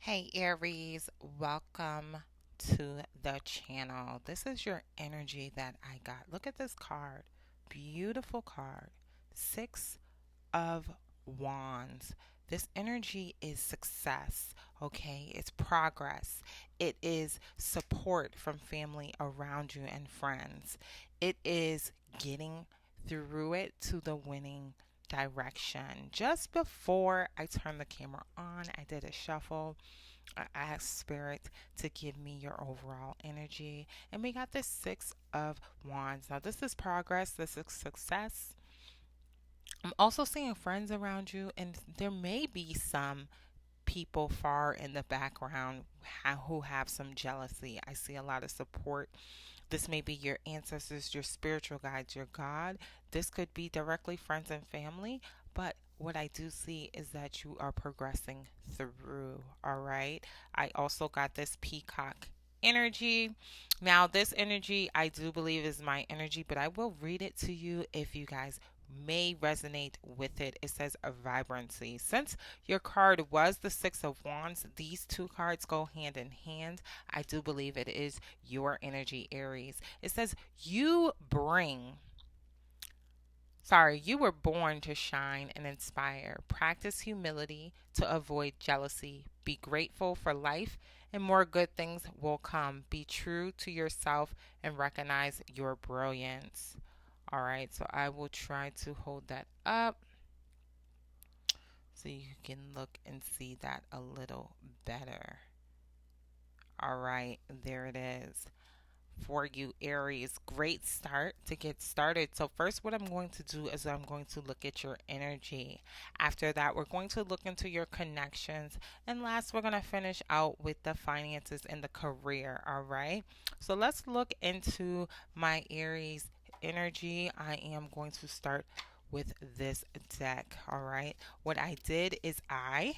Hey Aries, welcome to the channel. This is your energy that I got. Look at this card. Beautiful card. Six of Wands. This energy is success, okay? It's progress. It is support from family around you and friends. It is getting through it to the winning direction. Just before I turned the camera on, I did a shuffle. I asked Spirit to give me your overall energy. And we got this Six of Wands. Now, this is progress, this is success. I'm also seeing friends around you, and there may be some people far in the background who have some jealousy. I see a lot of support. This may be your ancestors, your spiritual guides, your God. This could be directly friends and family, but what I do see is that you are progressing through, all right? I also got this peacock energy. Now, this energy I do believe is my energy, but I will read it to you if you guys may resonate with it. It says a vibrancy. Since your card was the Six of Wands, these two cards go hand in hand. I do believe it is your energy, Aries. It says you were born to shine and inspire. Practice humility to avoid jealousy. Be grateful for life, and more good things will come. Be true to yourself and recognize your brilliance. All right, so I will try to hold that up so you can look and see that a little better. All right, there it is for you, Aries. Great start to get started. So, first, what I'm going to do is I'm going to look at your energy. After that, we're going to look into your connections. And last, we're going to finish out with the finances and the career. All right. So, let's look into my Aries energy. I am going to start with this deck. All right. What I did is I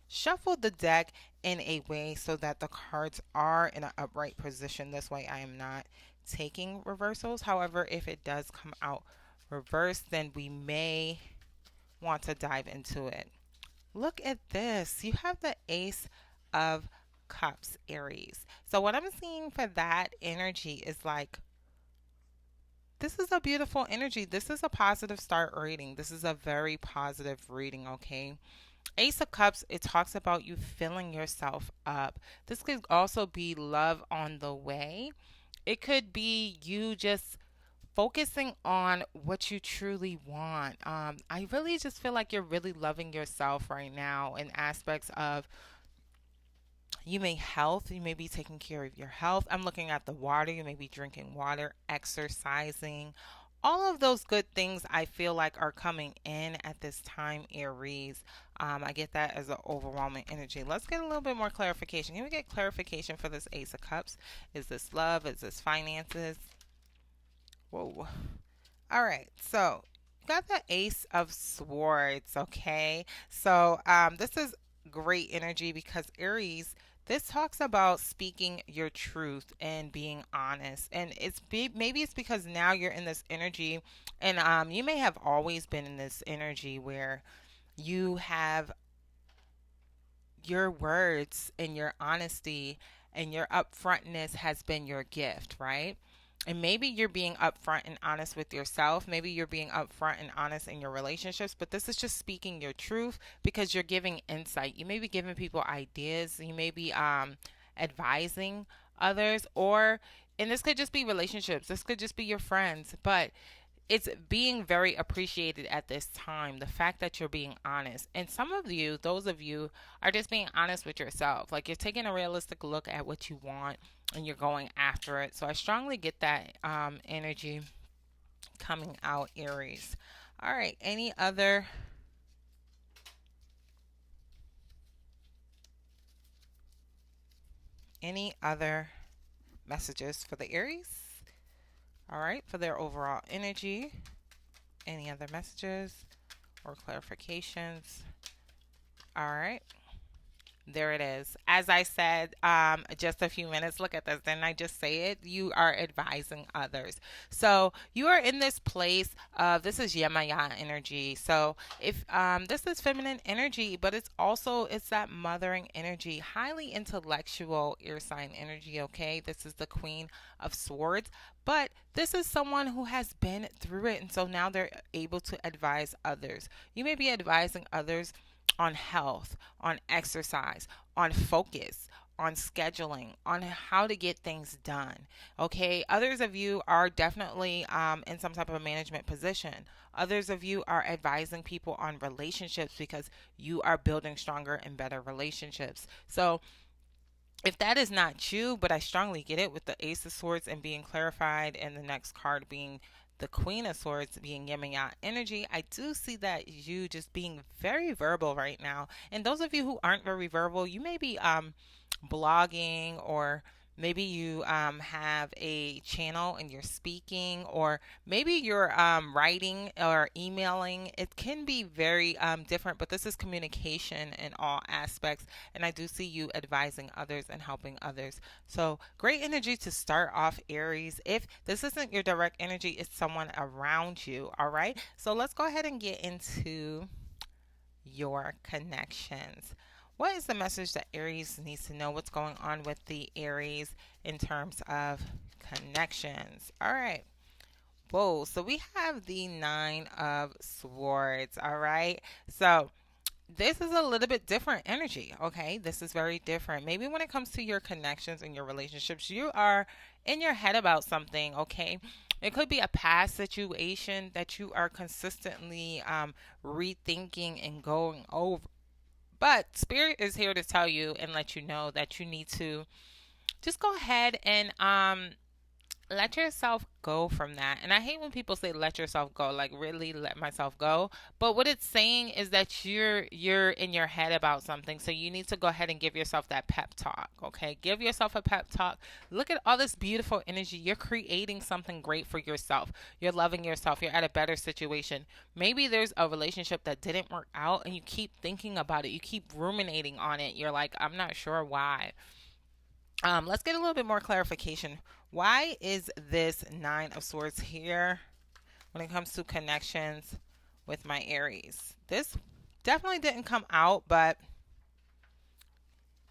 shuffle the deck in a way so that the cards are in an upright position. This way I am not taking reversals. However, if it does come out reversed, then we may want to dive into it. Look at this. You have the Ace of Cups, Aries. So what I'm seeing for that energy is like, this is a beautiful energy. This is a positive start reading. This is a very positive reading, okay? Ace of Cups, it talks about you filling yourself up. This could also be love on the way. It could be you just focusing on what you truly want. I really just feel like you're really loving yourself right now in aspects of you may be taking care of your health. I'm looking at the water, you may be drinking water, exercising. All of those good things I feel like are coming in at this time, Aries. I get that as an overwhelming energy. Let's get a little bit more clarification. Can we get clarification for this Ace of Cups? Is this love? Is this finances? Whoa. All right. So, got the Ace of Swords, okay? So, this is great energy because Aries, this talks about speaking your truth and being honest. And maybe it's because now you're in this energy, and you may have always been in this energy where you have your words and your honesty and your upfrontness has been your gift, right? And maybe you're being upfront and honest with yourself. Maybe you're being upfront and honest in your relationships, but this is just speaking your truth because you're giving insight. You may be giving people ideas. You may be advising others, and this could just be relationships. This could just be your friends, but it's being very appreciated at this time. The fact that you're being honest. And some of you, those of you, are just being honest with yourself. Like you're taking a realistic look at what you want and you're going after it. So I strongly get that energy coming out, Aries. All right. Any other messages for the Aries? All right. For their overall energy. Any other messages or clarifications? All right. There it is. As I said just a few minutes, look at this. Didn't I just say it? You are advising others. So you are in this place of, this is Yemaya energy. So if this is feminine energy, but it's that mothering energy, highly intellectual ear sign energy. Okay, this is the Queen of Swords, but this is someone who has been through it, and so now they're able to advise others. You may be advising others on health, on exercise, on focus, on scheduling, on how to get things done. Okay, others of you are definitely in some type of management position. Others of you are advising people on relationships because you are building stronger and better relationships. So if that is not you, but I strongly get it with the Ace of Swords and being clarified, and the next card being the Queen of Swords, being yin and yang energy, I do see that you just being very verbal right now. And those of you who aren't very verbal, you may be blogging, or maybe you have a channel and you're speaking, or maybe you're writing or emailing. It can be very different, but this is communication in all aspects. And I do see you advising others and helping others. So great energy to start off, Aries. If this isn't your direct energy, it's someone around you. All right. So let's go ahead and get into your connections. What is the message that Aries needs to know? What's going on with the Aries in terms of connections? All right. Whoa. So we have the Nine of Swords. All right. So this is a little bit different energy. Okay. This is very different. Maybe when it comes to your connections and your relationships, you are in your head about something. Okay. It could be a past situation that you are consistently rethinking and going over. But Spirit is here to tell you and let you know that you need to just go ahead and let yourself go from that. And I hate when people say let yourself go, like really let myself go. But what it's saying is that you're in your head about something. So you need to go ahead and give yourself that pep talk. Okay? Give yourself a pep talk. Look at all this beautiful energy. You're creating something great for yourself. You're loving yourself. You're at a better situation. Maybe there's a relationship that didn't work out and you keep thinking about it. You keep ruminating on it. You're like, I'm not sure why. Let's get a little bit more clarification. Why is this Nine of Swords here when it comes to connections with my Aries? This definitely didn't come out, but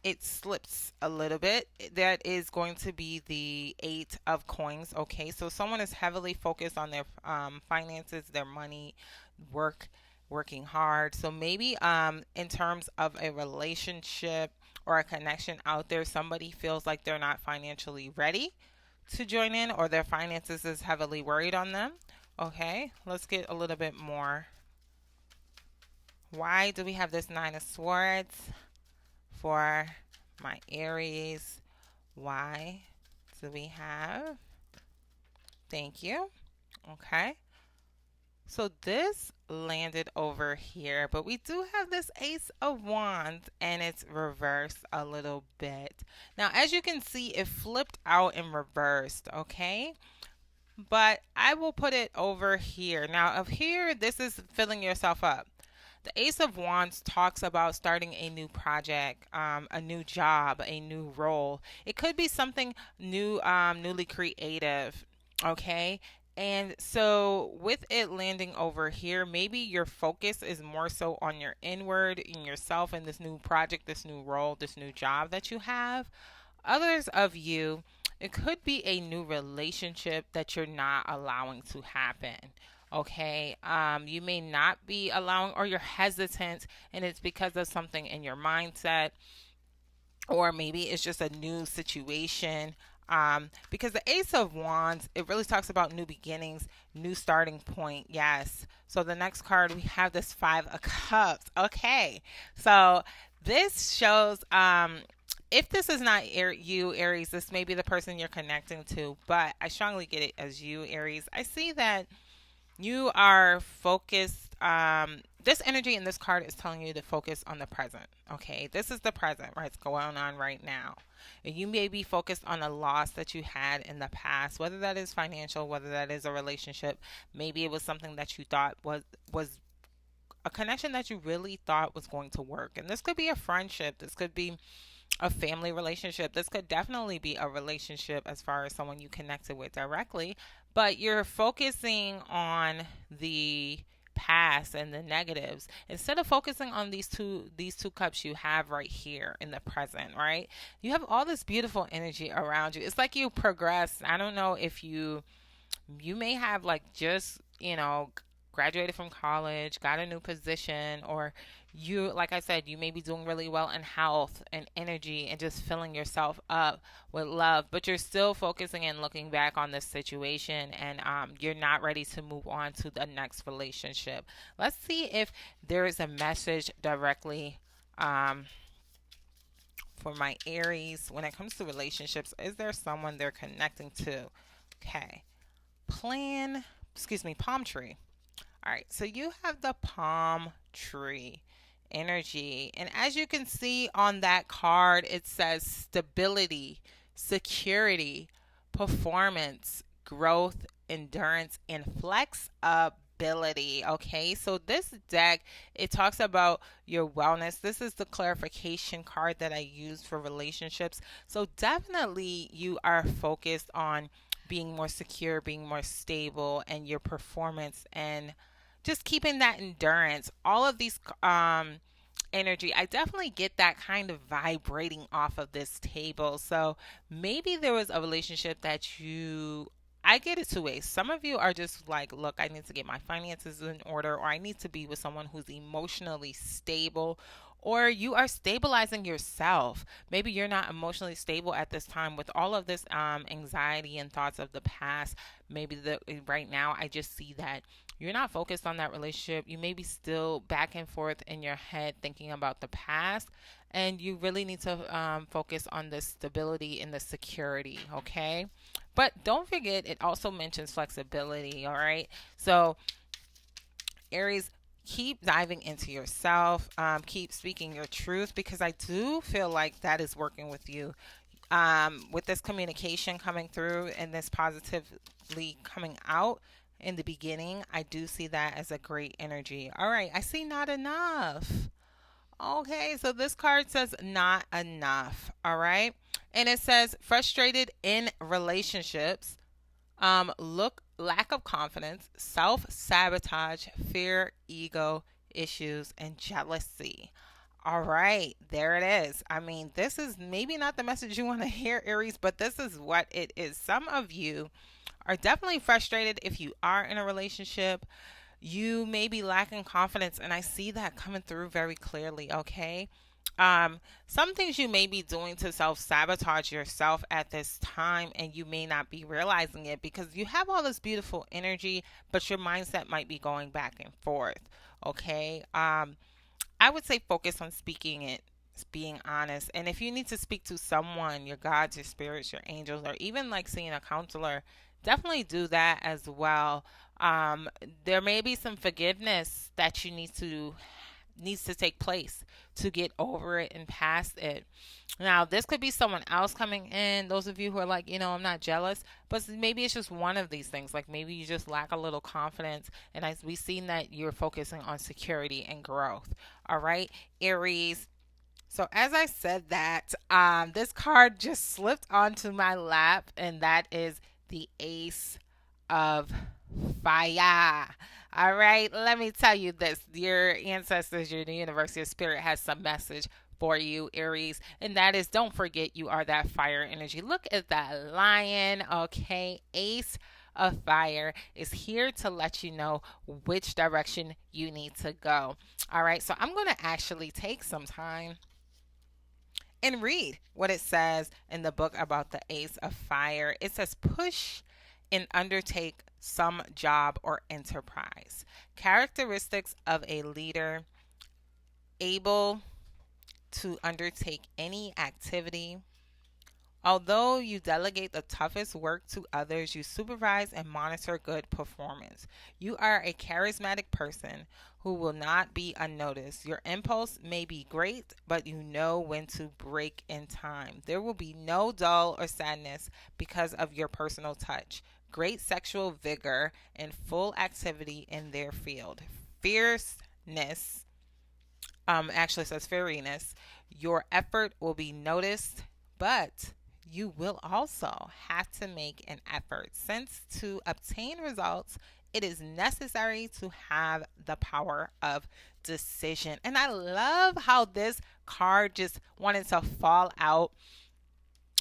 it slips a little bit. That is going to be the Eight of Coins. Okay, so someone is heavily focused on their finances, their money, working hard. So maybe in terms of a relationship or a connection out there, somebody feels like they're not financially ready to join in, or their finances is heavily worried on them. Okay, let's get a little bit more. Why do we have this Nine of Swords for my Aries? Why do we have? Thank you. Okay. So this landed over here, but we do have this Ace of Wands and it's reversed a little bit. Now, as you can see, it flipped out and reversed, okay? But I will put it over here. Now, of here, this is filling yourself up. The Ace of Wands talks about starting a new project, a new job, a new role. It could be something new, newly creative, okay? And so, with it landing over here, maybe your focus is more so on your inward, in yourself, in this new project, this new role, this new job that you have. Others of you, it could be a new relationship that you're not allowing to happen. Okay, you may not be allowing, or you're hesitant, and it's because of something in your mindset, or maybe it's just a new situation. Because the Ace of Wands, it really talks about new beginnings, new starting point. Yes. So the next card, we have this Five of Cups. Okay. So this shows, if this is not you, Aries, this may be the person you're connecting to, but I strongly get it as you, Aries. I see that you are focused. This energy in this card is telling you to focus on the present. Okay, this is the present, right? It's going on right now. And you may be focused on a loss that you had in the past, whether that is financial, whether that is a relationship. Maybe it was something that you thought was a connection that you really thought was going to work. And this could be a friendship, this could be a family relationship. This could definitely be a relationship as far as someone you connected with directly, but you're focusing on the past and the negatives instead of focusing on these two cups you have right here in the present, right? You have all this beautiful energy around you. It's like you progress. I don't know if you may have like just, graduated from college, got a new position, or you, like I said, you may be doing really well in health and energy and just filling yourself up with love, but you're still focusing and looking back on this situation, and you're not ready to move on to the next relationship. Let's see if there is a message directly for my Aries when it comes to relationships. Is there someone they're connecting to? Okay. Palm tree. All right, so you have the palm tree energy. And as you can see on that card, it says stability, security, performance, growth, endurance, and flexibility. Okay, so this deck, it talks about your wellness. This is the clarification card that I use for relationships. So definitely you are focused on being more secure, being more stable, and your performance, and just keeping that endurance. All of these energy, I definitely get that kind of vibrating off of this table. So maybe there was a relationship that I get it two ways. Some of you are just like, look, I need to get my finances in order, or I need to be with someone who's emotionally stable, or you are stabilizing yourself. Maybe you're not emotionally stable at this time with all of this anxiety and thoughts of the past. Maybe right now I just see that you're not focused on that relationship. You may be still back and forth in your head thinking about the past, and you really need to focus on the stability and the security, okay? But don't forget, it also mentions flexibility, all right? So, Aries, keep diving into yourself, keep speaking your truth, because I do feel like that is working with you. With this communication coming through and this positively coming out in the beginning, I do see that as a great energy. All right, I see not enough. Okay, so this card says not enough. All right, and it says frustrated in relationships, look, lack of confidence, self-sabotage, fear, ego issues, and jealousy. All right, there it is. I mean, this is maybe not the message you want to hear, Aries, but this is what it is. Some of you are definitely frustrated if you are in a relationship. You may be lacking confidence, and I see that coming through very clearly, okay? Some things you may be doing to self sabotage yourself at this time, and you may not be realizing it because you have all this beautiful energy, but your mindset might be going back and forth. Okay. I would say focus on speaking it, being honest. And if you need to speak to someone, your gods, your spirits, your angels, or even like seeing a counselor, definitely do that as well. There may be some forgiveness that you needs to take place to get over it and past it. Now, this could be someone else coming in. Those of you who are like, I'm not jealous, but maybe it's just one of these things. Like maybe you just lack a little confidence, and we've seen that you're focusing on security and growth. All right, Aries. So as I said that, this card just slipped onto my lap, and that is the Ace of Fire. All right, let me tell you this. Your ancestors, your universe, your spirit has some message for you, Aries, and that is don't forget you are that fire energy. Look at that lion, okay? Ace of Fire is here to let you know which direction you need to go. All right, so I'm going to actually take some time and read what it says in the book about the Ace of Fire. It says, push and undertake some job or enterprise. Characteristics of a leader: able to undertake any activity. Although you delegate the toughest work to others, you supervise and monitor good performance. You are a charismatic person who will not be unnoticed. Your impulse may be great, but you know when to break in time. There will be no dull or sadness because of your personal touch. Great sexual vigor and full activity in their field. Fierce actually says fairiness, your effort will be noticed, but you will also have to make an effort. Since to obtain results, it is necessary to have the power of decision. And I love how this card just wanted to fall out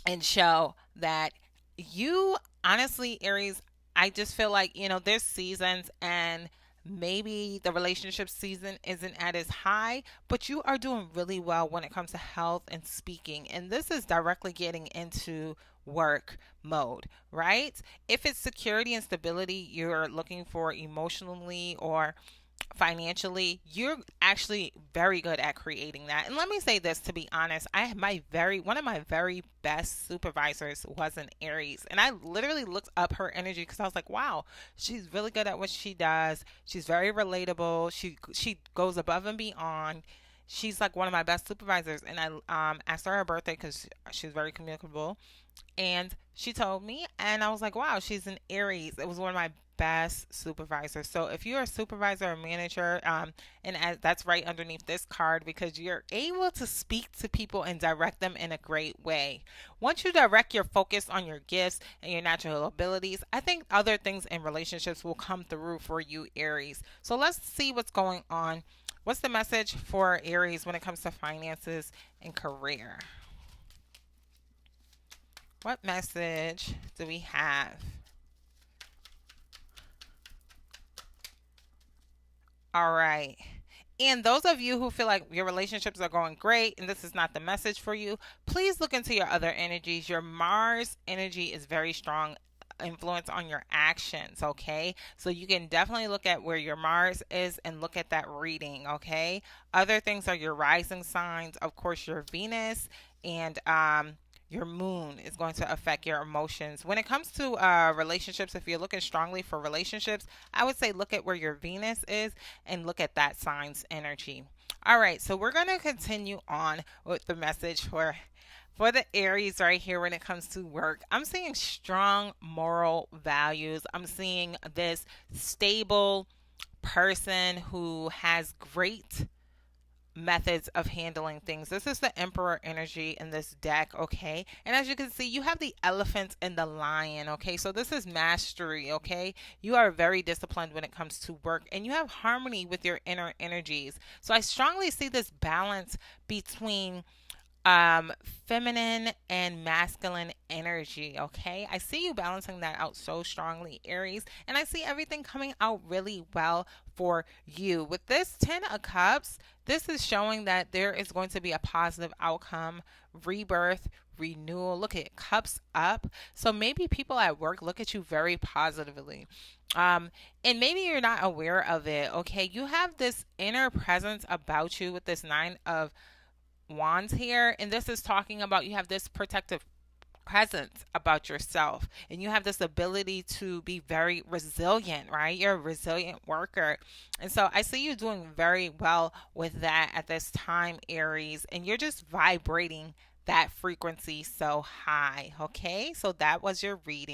and show that you honestly, Aries, I just feel like, there's seasons and maybe the relationship season isn't at its high, but you are doing really well when it comes to health and speaking. And this is directly getting into work mode, right? If it's security and stability you're looking for emotionally or financially, you're actually very good at creating that. And let me say this, to be honest, I had one of my very best supervisors was an Aries, and I literally looked up her energy because I was like, wow, she's really good at what she does. She's very relatable. She goes above and beyond. She's like one of my best supervisors, and I asked her birthday because she's very communicable, and she told me, and I was like, wow, she's an Aries. It was one of my best supervisors. So if you're a supervisor or manager, that's right underneath this card because you're able to speak to people and direct them in a great way. Once you direct your focus on your gifts and your natural abilities, I think other things in relationships will come through for you, Aries. So let's see what's going on. What's the message for Aries when it comes to finances and career? What message do we have? All right. And those of you who feel like your relationships are going great and this is not the message for you, please look into your other energies. Your Mars energy is very strong influence on your actions, okay? So you can definitely look at where your Mars is and look at that reading, okay? Other things are your rising signs, of course, your Venus and your moon is going to affect your emotions. When it comes to relationships, if you're looking strongly for relationships, I would say look at where your Venus is and look at that sign's energy. All right, so we're going to continue on with the message for the Aries right here when it comes to work. I'm seeing strong moral values. I'm seeing this stable person who has great methods of handling things. This is the Emperor energy in this deck, okay? And as you can see, you have the elephant and the lion, okay? So this is mastery, okay? You are very disciplined when it comes to work and you have harmony with your inner energies. So I strongly see this balance between um feminine and masculine energy, okay? I see you balancing that out so strongly, Aries, and I see everything coming out really well for you with this 10 of cups. This is showing that there is going to be a positive outcome, rebirth, renewal. Look at cups up. So maybe people at work look at you very positively, um and maybe you're not aware of it, okay? You have this inner presence about you with this 9 of wands here, and this is talking about you have this protective presence about yourself and you have this ability to be very resilient, right? You're a resilient worker, and so I see you doing very well with that at this time, Aries, and you're just vibrating that frequency so high, okay? So that was your reading.